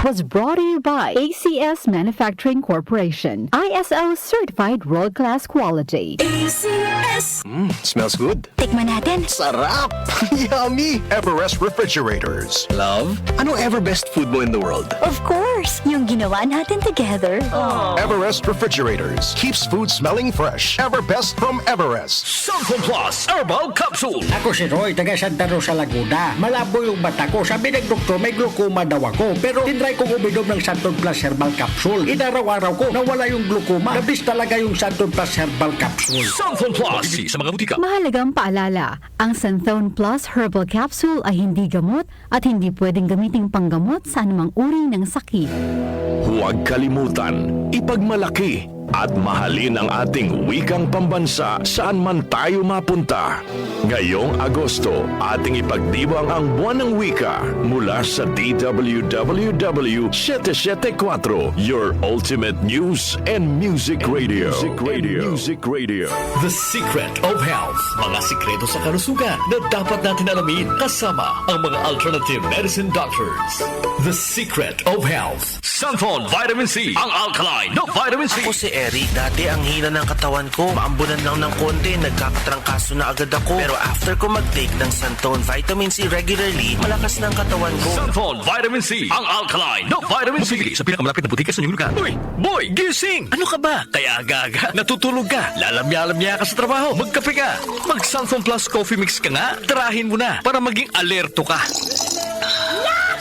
was brought to you by ACS Manufacturing Corporation. ISO certified world-class quality. ACS. Smells good. Tikman natin. Sarap! Yummy! Everest Refrigerators. Love, anong ever best food mo in the world? Of course, yung ginawa natin together. Everest Refrigerators keeps food smelling fresh. Everbest from Everest. Santon Plus Herbal Capsule. Ako si Roy, taga Santa Rosa, Laguna. Malabo yung mata ko. Sabi ng doktor, may glaucoma daw ako. Pero tinry kong uminom ng Santon Plus Herbal Capsule. Inaraw-araw ko, nawala yung glaucoma. Nabis talaga yung Santon Plus Herbal Capsule. Santon Plus sa mga butika. Mahalagang paalala, ang Santhone Plus Herbal Capsule ay hindi gamot at hindi pwedeng gamiting panggamot sa anumang uri ng sakit. Huwag kalimutan, ipagmalaki at mahalin ang ating wikang pambansa saan man tayo mapunta. Ngayong Agosto, ating ipagdiwang ang Buwan ng Wika mula sa DWWW 774, your ultimate news and music radio. The Secret of Health. Mga sikreto sa kalusugan na dapat natin alamin kasama ang mga alternative medicine doctors. The Secret of Health. Santon Vitamin C. Ang alkaline na vitamin C. Ako si Eric, dati ang hina ng katawan ko. Maambunan lang ng konti, nagkakatrangkaso na agad ako. Pero after ko mag-take ng Santon Vitamin C regularly, malakas ng katawan ko. Santon Vitamin C. Ang alkaline na vitamin C. Mabibili sa pinakamalapit na butika sa inyong lugar. Uy, boy, gising! Ano ka ba? Kaya aga-aga, natutulog ka. Lalamya-lamya ka sa trabaho. Magkape ka. Mag-Santon Plus Coffee Mix ka nga. Tarahin mo na para maging alerto ka.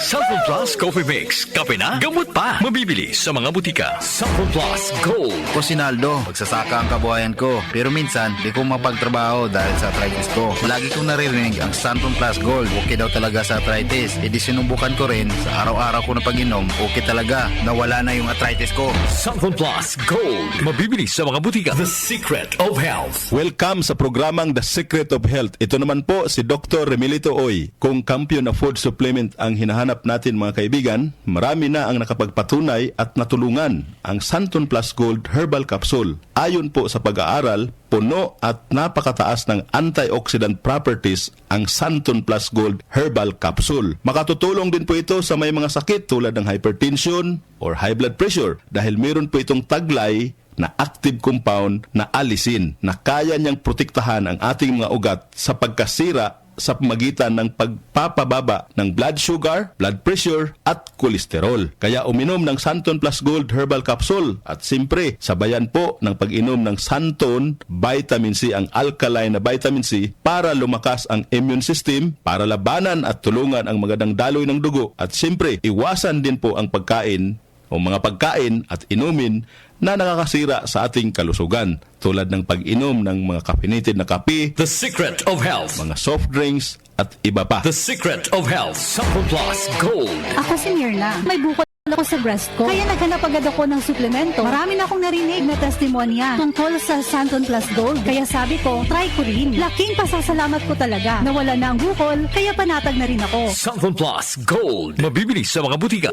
Santon Plus Coffee Mix. Kape na, gamot pa. Mabibili sa mga butika. Santon Plus Gold. Ako si Naldo, magsasaka ang kabuhayan ko. Pero minsan, di ko mapagtrabaho dahil sa arthritis ko. Lagi kong naririnig ang Santon Plus Gold. Okay daw talaga sa arthritis. E di sinubukan ko rin. Sa araw-araw ko na pag-inom, okay talaga. Nawala na yung arthritis ko. Santon Plus Gold. Mabibili sa mga butika. The Secret of Health. Welcome sa programang The Secret of Health. Ito naman po si Dr. Remilito Oy. Kung kampiyon na food supplement ang hinahanap natin mga kaibigan, marami na ang nakapagpatunay at natulungan ang Santon Plus Gold Herbal Capsule. Ayon po sa pag-aaral, puno at napakataas ng antioxidant properties ang Santon Plus Gold Herbal Capsule. Makatutulong din po ito sa may mga sakit tulad ng hypertension or high blood pressure dahil meron po itong taglay na active compound na alisin na kaya niyang protektahan ang ating mga ugat sa pagkasira sa pamagitan ng pagpapababa ng blood sugar, blood pressure at kolesterol. Kaya uminom ng Santon Plus Gold Herbal Capsule at simpre sabayan po ng pag-inom ng Santon Vitamin C, ang alkaline na vitamin C para lumakas ang immune system, para labanan at tulungan ang magandang daloy ng dugo at simpre iwasan din po ang pagkain o mga pagkain at inumin na nakakasira sa ating kalusugan tulad ng pag-inom ng mga caffeinated na kape, The Secret of Health. mga soft drinks at iba pa. The Secret of Health. Santon Plus Gold. Ako si Mirna. May bukol ako sa breast ko. Kaya naghanap agad ako ng suplemento. Marami na akong narinig na testimonya tungkol sa Santon Plus Gold. Kaya sabi ko, try ko rin. Laking pasasalamat ko talaga. Nawala na ang bukol, kaya panatag na rin ako. Santon Plus Gold. Mabibili sa mga butika.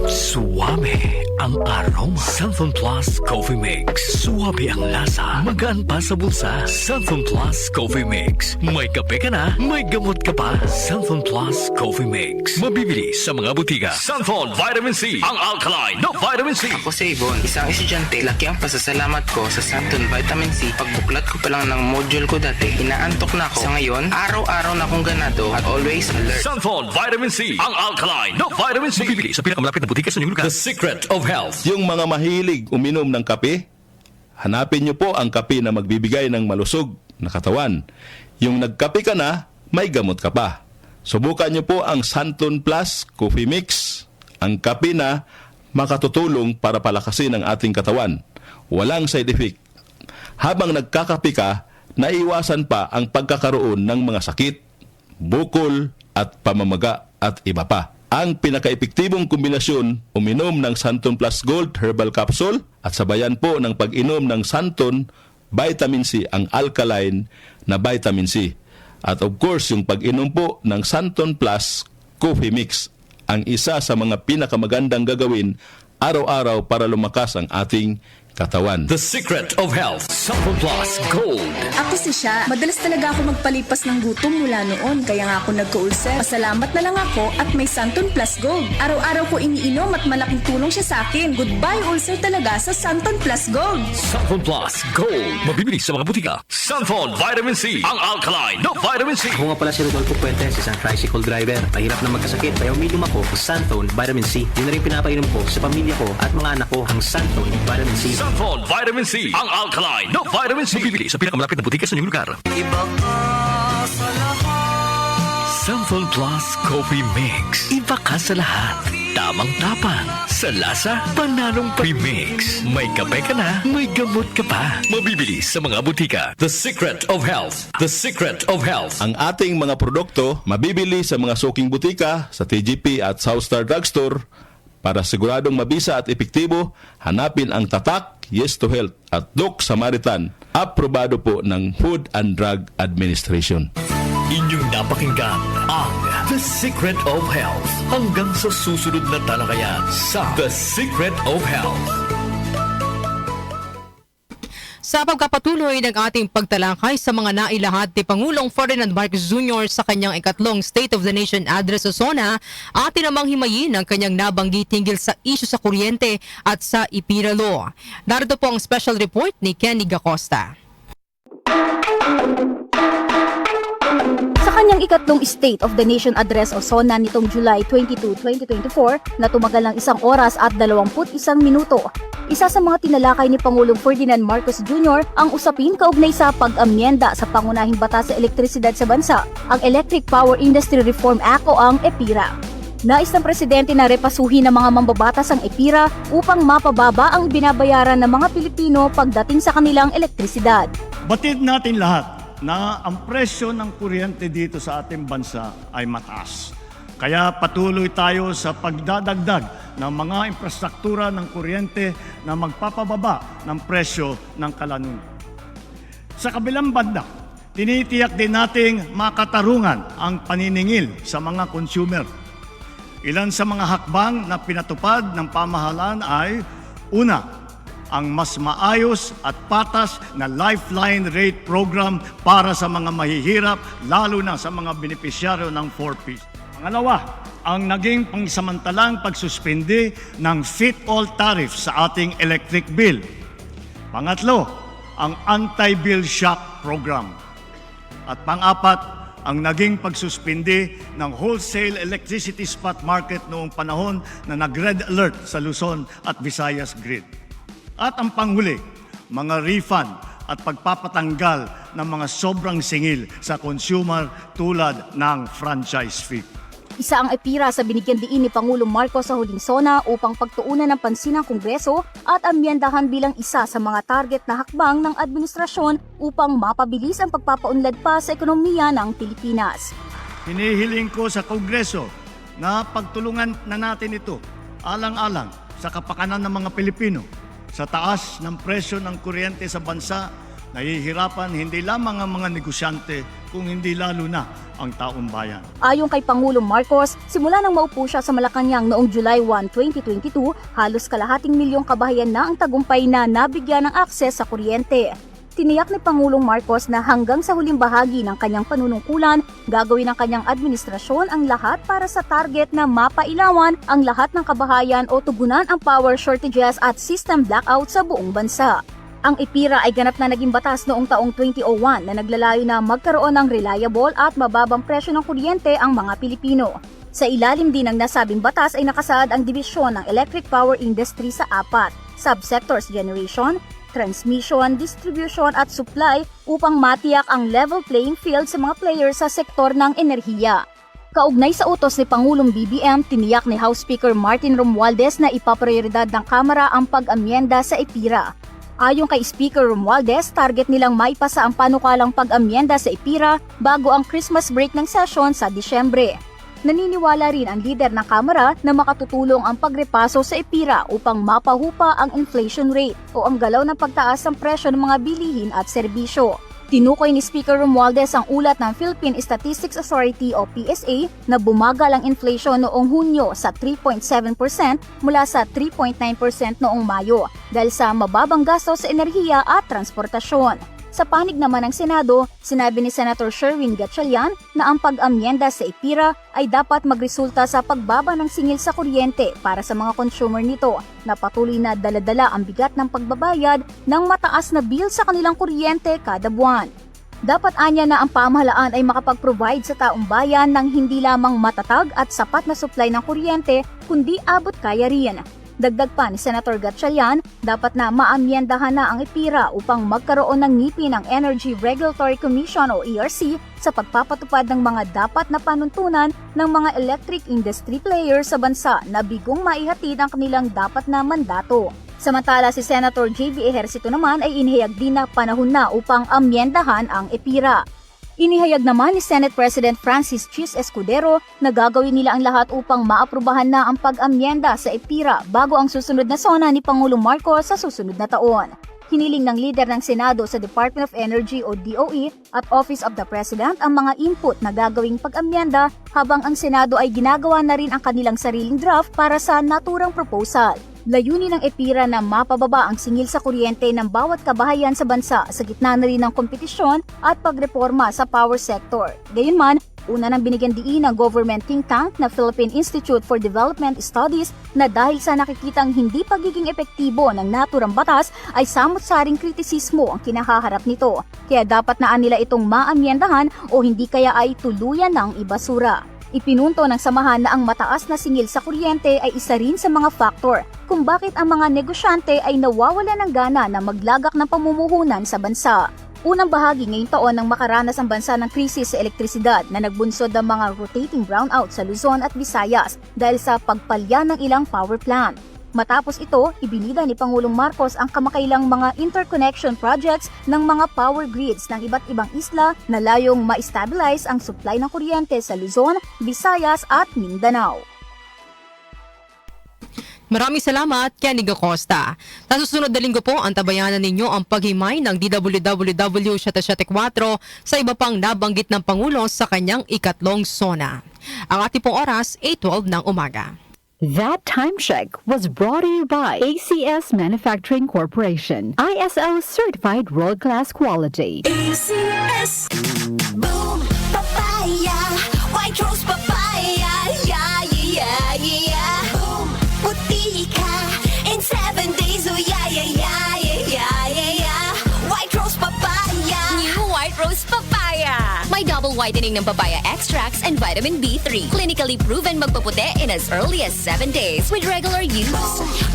Suwabe ang aroma. Santon Plus Coffee Mix. Suwabe ang lasa. Magaan pa sa bulsa. Santon Plus Coffee Mix. May kape ka na, may gamot ka pa. Santon Plus Coffee Mix. Mabibili sa mga butika. Santon Vitamin C. Ang alkaline na vitamin C. Ako si Ibon, isang estudyante. Laki ang pasasalamat ko sa Santon Vitamin C. Pagbuklat ko pa lang ng module ko dati, inaantok na ako. Sa ngayon, araw-araw na akong ganado at always alert. Santon Vitamin C. Ang alkaline na vitamin C. Mabibili sa pinakamalapit na butika sa inyong lugar. The Secret of Health. Yung mga mahilig uminom ng kape, hanapin nyo po ang kape na magbibigay ng malusog na katawan. Yung nagkape ka na, may gamot ka pa. Subukan nyo po ang Santon Plus Coffee Mix. Ang kape na makatutulong para palakasin ang ating katawan. Walang side effect. Habang nagkakape ka, naiwasan pa ang pagkakaroon ng mga sakit, bukol at pamamaga at iba pa. Ang pinaka-epektibong kombinasyon, uminom ng Santon Plus Gold Herbal Capsule at sabayan po ng pag-inom ng Santon Vitamin C, ang alkaline na vitamin C. At of course, yung pag-inom po ng Santon Plus Coffee Mix, ang isa sa mga pinakamagandang gagawin araw-araw para lumakas ang ating katawan. The Secret of Health, Santon Plus Gold. Ako si Sha. Madalas talaga ako magpalipas ng gutom mula noon. Kaya nga ako nagka-ulcer. Pasalamat na lang ako at may Santon Plus Gold. Araw-araw ko iniinom at malaking tulong siya sa akin. Goodbye ulcer talaga sa Santon Plus Gold. Santon Plus Gold. Mabibili sa mga butika. Santon Vitamin C, ang alkaline na vitamin C. Ako nga pala si Rodolfo Puentes, isang tricycle driver. Mahirap na magkasakit kaya uminom ako ng Santon Vitamin C. Yun na rin pinapainom ko sa pamilya ko at mga anak ko ang Santon Vitamin C. Santon Vitamin C, ang alkaline na vitamin C. Mabibili sa pinakamalapit na butika sa inyong lugar. Iba ka sa lahat. Santon Plus Coffee Mix. Iba ka sa lahat. Tamang-tapang. Sa lasa, panalong premix. May kape ka na, may gamot ka pa. Mabibili sa mga butika. The Secret of Health. The Secret of Health. Ang ating mga produkto mabibili sa mga suking butika, sa TGP at Southstar Drugstore. Para siguradong mabisa at epektibo, hanapin ang tatak Yes to Health at Doc Samaritan. Aprobado po ng Food and Drug Administration. Inyong napakinggan ang The Secret of Health. Hanggang sa susunod na talakayan sa The Secret of Health. Sa pagkapatuloy ng ating pagtalakay sa mga nailahad ni Pangulong Ferdinand Marcos Jr. sa kanyang ikatlong State of the Nation Address sa SONA, atin namang himayin ang kanyang nabanggit hinggil sa isyu sa kuryente at sa IPIRA Law. Narito po ang special report ni Kenny Gacosta. Sa kanyang ikatlong State of the Nation Address o SONA nitong July 22, 2024 na tumagal ng 1 oras at 21 minuto, isa sa mga tinalakay ni Pangulong Ferdinand Marcos Jr. ang usapin kaugnay sa pag-amyenda sa pangunahing batas sa elektrisidad sa bansa, ang Electric Power Industry Reform Act o ang EPIRA. Nais ng presidente na repasuhin ng mga mambabatas ang EPIRA upang mapababa ang binabayaran ng mga Pilipino pagdating sa kanilang elektrisidad. Batid natin lahat na ang presyo ng kuryente dito sa ating bansa ay mataas. Kaya patuloy tayo sa pagdadagdag ng mga infrastruktura ng kuryente na magpapababa ng presyo ng kalanunan. Sa kabilang banda, tinitiyak din nating makatarungan ang paniningil sa mga consumer. Ilan sa mga hakbang na pinatupad ng pamahalaan ay, una, ang mas maayos at patas na Lifeline Rate Program para sa mga mahihirap, lalo na sa mga benepisyaryo ng 4Ps. Pangalawa, ang naging pangsamantalang pagsuspindi ng fit-all tariff sa ating electric bill. Pangatlo, ang anti-bill shock program. At pang-apat, ang naging pagsuspindi ng wholesale electricity spot market noong panahon na nag-red alert sa Luzon at Visayas grid. At ang panghuli, mga refund at pagpapatanggal ng mga sobrang singil sa consumer tulad ng franchise fee. Isa ang EPIRA sa binigyan diin ni Pangulong Marcos sa huling SONA upang pagtuunan ng pansin ng Kongreso at amyendahan bilang isa sa mga target na hakbang ng administrasyon upang mapabilis ang pagpapaunlad pa sa ekonomiya ng Pilipinas. Hinihiling ko sa Kongreso na pagtulungan na natin ito alang-alang sa kapakanan ng mga Pilipino. Sa taas ng presyo ng kuryente sa bansa, nahihirapan hindi lamang ang mga negosyante kung hindi lalo na ang taong bayan. Ayon kay Pangulong Marcos, simula nang maupo siya sa Malacanang noong July 1, 2022, halos kalahating milyong kabahayan na ang tagumpay na nabigyan ng akses sa kuryente. Tiniyak ni Pangulong Marcos na hanggang sa huling bahagi ng kanyang panunungkulan, gagawin ng kanyang administrasyon ang lahat para sa target na mapailawan ang lahat ng kabahayan o tugunan ang power shortages at system blackout sa buong bansa. Ang EPIRA ay ganap na naging batas noong taong 2001 na naglalayo na magkaroon ng reliable at mababang presyo ng kuryente ang mga Pilipino. Sa ilalim din ng nasabing batas ay nakasaad ang dibisyon ng electric power industry sa 4 subsectors: generation, transmission, distribution at supply upang matiyak ang level playing field sa mga players sa sektor ng enerhiya. Kaugnay sa utos ni Pangulong BBM, tiniyak ni House Speaker Martin Romualdez na ipaprioridad ng Kamara ang pag-amyenda sa EPIRA. Ayon kay Speaker Romualdez, target nilang maipasa ang panukalang pag-amyenda sa EPIRA bago ang Christmas break ng session sa Disyembre. Naniniwala rin ang leader ng Kamara na makatutulong ang pagrepaso sa EPIRA upang mapahupa ang inflation rate o ang galaw ng pagtaas ng presyo ng mga bilihin at serbisyo. Tinukoy ni Speaker Romualdez ang ulat ng Philippine Statistics Authority o PSA na bumagal ang inflation noong Hunyo sa 3.7% mula sa 3.9% noong Mayo dahil sa mababang gasto sa enerhiya at transportasyon. Sa panig naman ng Senado, sinabi ni Senator Sherwin Gatchalian na ang pag-amyenda sa EPIRA ay dapat magresulta sa pagbaba ng singil sa kuryente para sa mga consumer nito na patuloy na daladala ang bigat ng pagbabayad ng mataas na bill sa kanilang kuryente kada buwan. Dapat anya na ang pamahalaan ay makapag-provide sa taong bayan ng hindi lamang matatag at sapat na supply ng kuryente kundi abot kaya rin. Dagdag pa ni Senator Gatchalian, dapat na maamyendahan na ang EPIRA upang magkaroon ng ngipin ng Energy Regulatory Commission o ERC sa pagpapatupad ng mga dapat na panuntunan ng mga electric industry players sa bansa na bigong maihatid ang kanilang dapat na mandato. Samantala si Senator J.V. Ejercito naman ay inihayag din na panahon na upang amyendahan ang EPIRA. Inihayag naman ni Senate President Francis Chis Escudero na gagawin nila ang lahat upang maaprubahan na ang pag-amyenda sa EPIRA bago ang susunod na SONA ni Pangulong Marcos sa susunod na taon. Hiniling ng lider ng Senado sa Department of Energy o DOE at Office of the President ang mga input na gagawing pag-amyenda habang ang Senado ay ginagawa na rin ang kanilang sariling draft para sa naturang proposal. Layunin ng EPIRA na mapababa ang singil sa kuryente ng bawat kabahayan sa bansa sa gitna na rin ng kompetisyon at pagreforma sa power sector. Gayunman, una nang binigyan diin ng government think tank na Philippine Institute for Development Studies na dahil sa nakikitang hindi pagiging epektibo ng naturang batas ay samot-saring kritisismo ang kinahaharap nito. Kaya dapat naan nila itong maamyendahan o hindi kaya ay tuluyan ng ibasura. Ipinunto ng samahan na ang mataas na singil sa kuryente ay isa rin sa mga faktor kung bakit ang mga negosyante ay nawawala ng gana na maglagak ng pamumuhunan sa bansa. Unang bahagi ngayong taon nang makaranas ang bansa ng krisis sa elektrisidad na nagbunsod ng mga rotating brownout sa Luzon at Visayas dahil sa pagpalya ng ilang power plant. Matapos ito, ibinida ni Pangulong Marcos ang kamakailang mga interconnection projects ng mga power grids ng iba't ibang isla na layong ma-stabilize ang supply ng kuryente sa Luzon, Visayas at Mindanao. Maraming salamat, Kenny Gacosta. Sa susunod na linggo po, antabayanan ninyo ang paghimay ng DWWW 774 sa iba pang nabanggit ng Pangulo sa kanyang ikatlong SONA. Ang ating pong oras, 8:12 ng umaga. That time check was brought to you by ACS Manufacturing Corporation, ISO certified world-class quality. ACS. Boom. Papaya. White rose papaya. Yeah, yeah, yeah. Boom. Puti ka. In 7 days. Oh, yeah, yeah, yeah, yeah, yeah, yeah. White rose papaya. New white rose papaya. May double whitening ng papaya extracts and vitamin B3. Clinically proven magpaputi in as early as 7 days with regular use.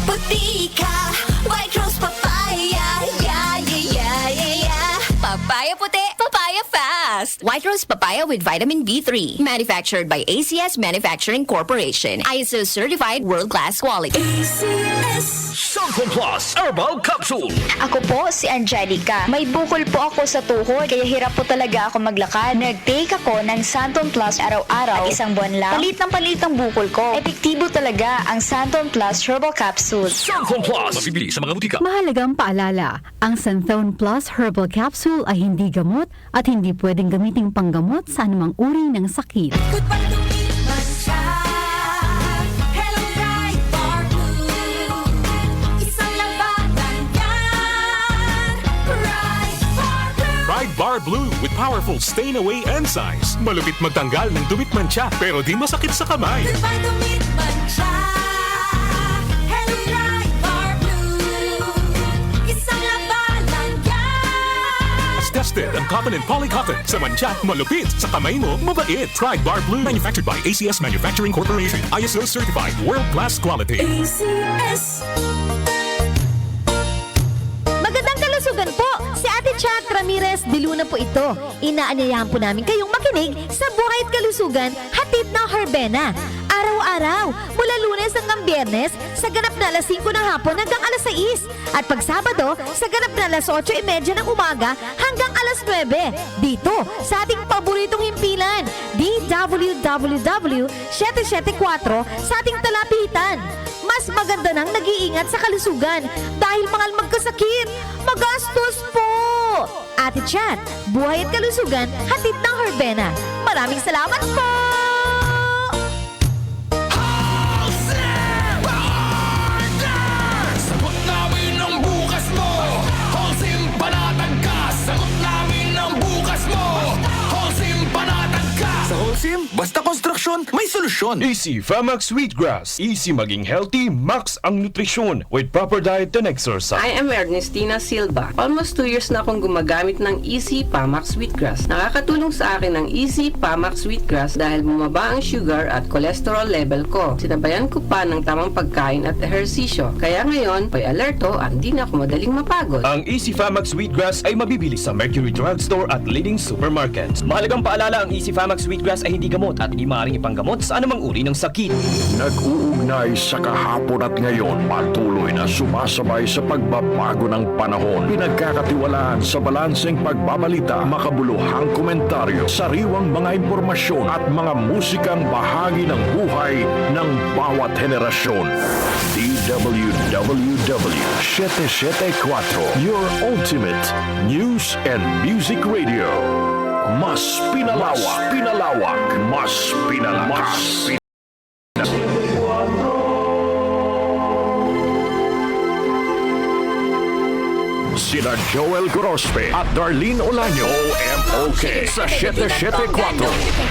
Puti ka. White rose papaya. Yeah, yeah, yeah, yeah, yeah. Papaya puti. Papaya fast. White rose papaya with vitamin B3. Manufactured by ACS Manufacturing Corporation. ISO certified world-class quality. ACS. Santon Plus Herbal Capsule. Ako po si Angelica. May bukol po ako sa tuhod kaya hirap po talaga ako maglakad. Nag-take ako ng Santon Plus araw-araw at isang buwan lang. Palit ang bukol ko. Epektibo talaga ang Santon Plus Herbal Capsule. Santon Plus. Mabibili sa mga butika. Mahalagang paalala, ang Santhone Plus Herbal Capsule ay hindi gamot at hindi pwedeng gamiting panggamot sa anumang uri ng sakit. Bar Blue with powerful stain-away enzymes. Malupit magtanggal ng dumit mancha pero di masakit sa kamay. As tested ang cotton and polycotton sa mancha, malupit sa kamay mo, mabait. Try Bar Blue, manufactured by ACS Manufacturing Corporation. ISO certified world-class quality. ACS. Magandang kalusugan po! Si Ate Chat Ramirez de Luna po ito. Inaanyayahan po namin kayong makinig sa Buhay at Kalusugan, hatid ng Herbena. Araw-araw, mula Lunes hanggang Biyernes, sa ganap na alas 5 ng hapon hanggang alas 6. At pag Sabado, sa ganap na alas 8:30 ng umaga hanggang alas 9. Dito, sa ating paboritong himpilan, DWWW 774 sa ating talapitan. Mas maganda nang nag-iingat sa kalusugan dahil mahal magkasakit. Magastos po! Ate Chat, buhay at kalusugan, hatid ng Herbena. Maraming salamat po! Sagot namin ang bukas mo. Holcim panatag ka. Sagot namin ang bukas mo. Holcim panatag ka. Sa Holcim, basta konstruksyon, may solusyon. Easy Famax Wheatgrass. Easy maging healthy, max ang nutrisyon with proper diet and exercise. I am Ernestina Silva. Almost 2 years na akong gumagamit ng Easy Pamax Wheatgrass. Nakakatulong sa akin ang Easy Pamax Wheatgrass dahil bumaba ang sugar at cholesterol level ko. Sinabayan ko pa ng tamang pagkain at ehersisyo. Kaya ngayon, may alerto at di na ako madaling mapagod. Ang Easy Famax Wheatgrass ay mabibili sa Mercury Drugstore at leading supermarkets. Mahalagang paalala, ang Easy Famax Wheatgrass ay hindi gamot at hindi maaaring ipanggamot sa anumang uri ng sakit. Nag-uugnay sa kahapon at ngayon, patuloy na sumasabay sa pagbabago ng panahon. Pinagkakatiwalaan sa balanseng pagbabalita, makabuluhang komentaryo, sariwang mga impormasyon at mga musikang bahagi ng buhay ng bawat henerasyon. DWWW 774, your ultimate news and music radio. Mas pinalawak, mas pinalakas. Sina Joel Grospe at Darlene Olaño, OMOK sa 774.